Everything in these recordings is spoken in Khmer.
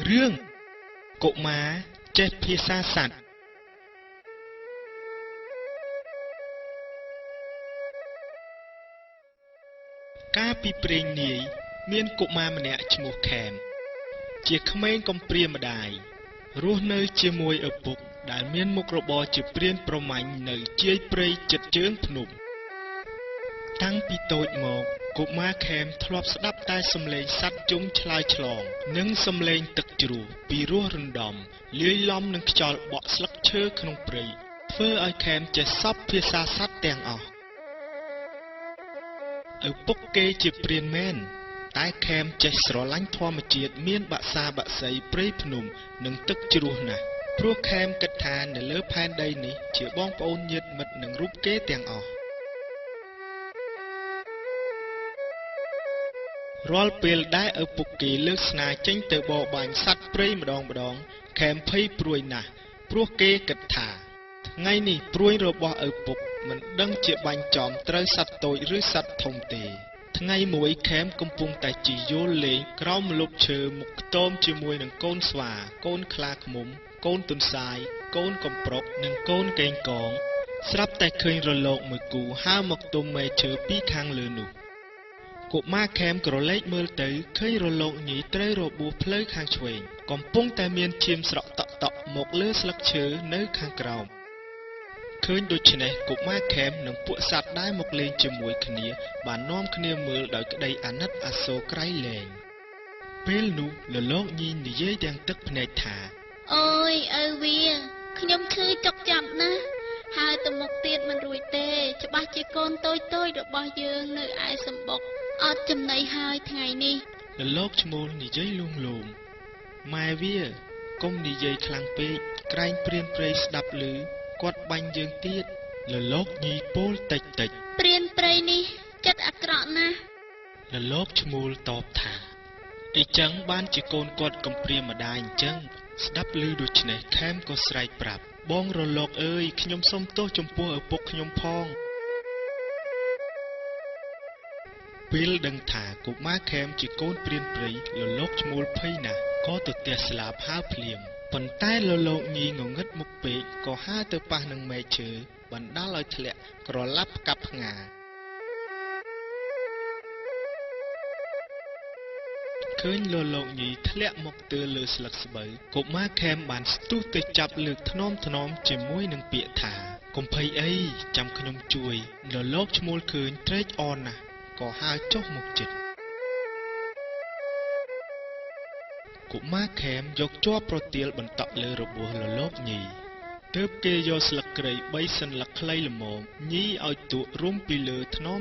រឿងកុមារចេះភាសាសត្វកាលពីព្រេងនាយមានកុមារម្នាក់ឈ្មោះខេមជាក្មេងកំព្រាម្ដាយរស់នៅជាមួយឪពុកដែលមានមុខរបរជាព្រានប្រមាញ់នៅជាយព្រៃជិតជើងភ្នំតាំងពីតូចមកកុមារខេមធ្លាប់ស្ដាប់តែសំឡេងសត្វជុំឆ្លើយឆ្លងនិងសំឡេងទឹកជ្រោះពីរោះរំដំលាយឡំនឹងខ្យល់បក់ស្លឹកឈើក្នុងព្រៃធ្វើឲ្យខេមចេះសព្វភាសាសត្វទាំងអស់ឪពុកគេជាព្រានមែនតែខេមចេះស្រឡាញ់ធម្មជាតិមានបក្សាបក្សីព្រៃភ្នំនិងទឹកជ្រោះណាស់ព្រោះខេមគិតថានៅលើផែនដីនេះជាបងប្អូនញាតិមិត្តនឹងរូបគេទាំងអស់រាល់ពេលដែលឪពុកគេលើកស្នាចេញទៅបរបាញ់សត្វព្រៃម្ដងខេមភ័យព្រួយណាស់ព្រោះគេគិតថាថ្ងៃនេះព្រួយរបស់ឪពុកមិនដឹងជាបាញ់ចំត្រូវសត្វតូចឬសត្វធំទេថ្ងៃមួយខេមកំពុងតែជិះយល់លេងក្រោមម្លប់ឈើមុខខ្ទមជាមួយនឹងកូនស្វាកូនខ្លាឃ្មុំកូនទន្សាយកូនកំប្រុកនិងកូនកេងកងស្រាប់តែឃើញរលកមួយគូហើរមកទុំមែកឈើពីខាងលើនោះកុមារខេមក្រឡេកមើលទៅឃើញរលកញីត្រូវរបួសផ្លូវខាងឆ្វេងកំពុងតែមានឈាមស្រក់តក់មកលើស្លឹកឈើនៅខាងក្រោមឃើញដូច្នេះកុមារខេមនិងពួកសត្វដែលមកលេងជាមួយគ្នាបាននាំគ្នាមើលដោយក្តីអាណិតអាសូរក្រៃលែងពេលនោះរលកញីនិយាយទាំងទឹកភ្នែកថាអូយឪវាខ្ញុំឈឺចុកចាប់ណាស់ហើយទៅមុខទៀតមិនរួចទេច្បាស់ជាកូនតូចរបស់យើងនៅឯសម្បុកអត់ចំណីហើយថ្ងៃនេះរលកឈ្មោលនិយាយលួងលោមម៉ែវាកុំនិយាយខ្លាំងពេកក្រែងព្រានព្រៃស្ដាប់ឮគាត់បាញ់យើងទៀតរលកញីពោលតិចព្រានព្រៃនេះចិត្តអាក្រក់ណាស់រលកឈ្មោលតបថាអីចឹងបានជាកូនគាត់កំព្រាម្ដាយអញ្ចឹងស្ដាប់ឮដូច្នេះខេមក៏ស្រែកប្រាប់បងរលកអើយខ្ញុំសុំទោសចំពោះឪពុកខ្ញុំផងពេលដឹងថាកុមារខេមជាកូនព្រានព្រៃរលកឈ្មោលភ័យណាស់ក៏ទៅទះស្លាបហើរភ្លាមប៉ុន្តែរលកញីងងឹតមុខពេកក៏ហើរទៅប៉ះនឹងមែកឈើបណ្ដាលឲ្យធ្លាក់ក្រឡាប់ផ្កាប់ផ្ងាឃើញរលកញីធ្លាក់មកទើលើស្លឹកស្បូវកុមារខេមបានស្ទុះទៅចាប់លើកថ្នមជាមួយនឹងពាក្យថាកុំភ័យអីចាំខ្ញុំជួយរលកឈ្មោលឃើញត្រេកអរណាស់ក៏ហើរចុះមកជិតកុមារខេមយកជាប់ប្រទាលបន្តក់លើរបួសរលកញីទើបគេយកស្លឹកគ្រៃ3សន្លឹកខ្លីល្មមញីឲ្យទក់រុំពីលើថ្នម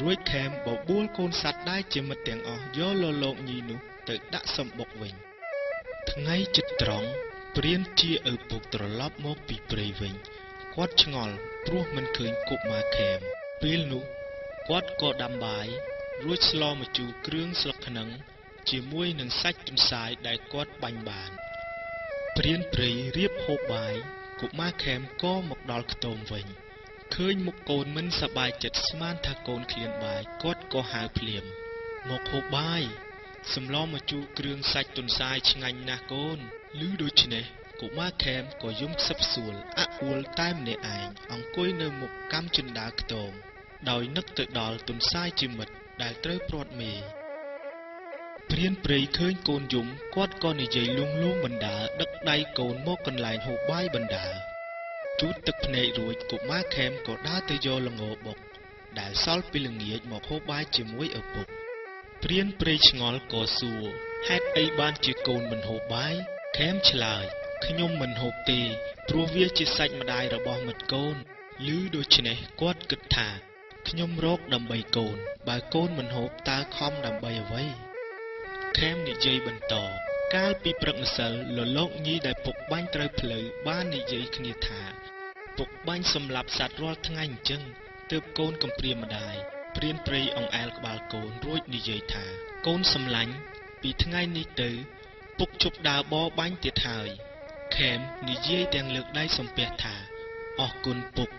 រួចខេមបបួលកូនសត្វដែលជាមិត្តទាំងអស់យករលកញីនោះទៅដាក់សម្បុកវិញថ្ងៃជិតត្រង់ព្រានជាឪពុកត្រឡប់មកពីព្រៃវិញគាត់ឆ្ងល់ព្រោះមិនឃើញកុមារខេមពេលនោះគាត់ក៏ដាំបាយរួចស្លម្ជូរគ្រឿងស្លឹកខ្នឹងជាមួយនឹងសាច់ទន្សាយដែលគាត់បាញ់បានព្រានព្រៃរៀបហូបបាយកុមារខេមក៏មកដល់ខ្ទមវិញឃើញមុខកូនមិនសប្បាយចិត្តស្មានថាកូនឃ្លានបាយគាត់ក៏ហៅភ្លាមមកហូបបាយសម្លម្ជូរគ្រឿងសាច់ទន្សាយឆ្ងាញ់ណាស់កូនឮដូច្នេះកុមារខេមក៏យំខ្សឹបខ្សួលអាក់អួលតែម្នាក់ឯងអង្គុយនៅមុខកាំជណ្ដើរខ្ទមដោយនឹកទៅដល់ទន្សាយជាមិត្តដែលត្រូវព្រាត់មេព្រានព្រៃឃើញកូនយំគាត់ក៏និយាយលួងបណ្ដាដឹកដៃកូនមកកន្លែងហូបបាយបណ្ដាជូតទឹកភ្នែករួចកុមារខេមក៏ដើរទៅយកល្ងបុកដែលសល់ពីល្ងាចមកហូបបាយជាមួយឪពុកព្រានព្រៃឆ្ងល់ក៏សួរហេតុអីបានជាកូនមិនហូបបាយខេមឆ្លើយខ្ញុំមិនហូបទេព្រោះវាជាសាច់ម្ដាយរបស់មិត្តកូនឮដូច្នេះគាត់គិតថាខ្ញុំរកដើម្បីកូនបើកូនមិនហូបតើខំដើម្បីអ្វីខេមនិយាយបន្តកាលពីព្រឹកម្សិលរលកញីដែលពុកបាញ់ត្រូវផ្លូវបាននិយាយគ្នាថាពុកបាញ់សម្លាប់សត្វរាល់ថ្ងៃអញ្ចឹងទើបកូនកំព្រាម្ដាយព្រានព្រៃអង្អែលក្បាលកូនរួចនិយាយថាកូនសម្លាញ់ពីថ្ងៃនេះទៅពុកជប់ដើរបរបាញ់ទៀតហើយខេមនិយាយទាំងលើកដៃសំពះថាអរគុណពុក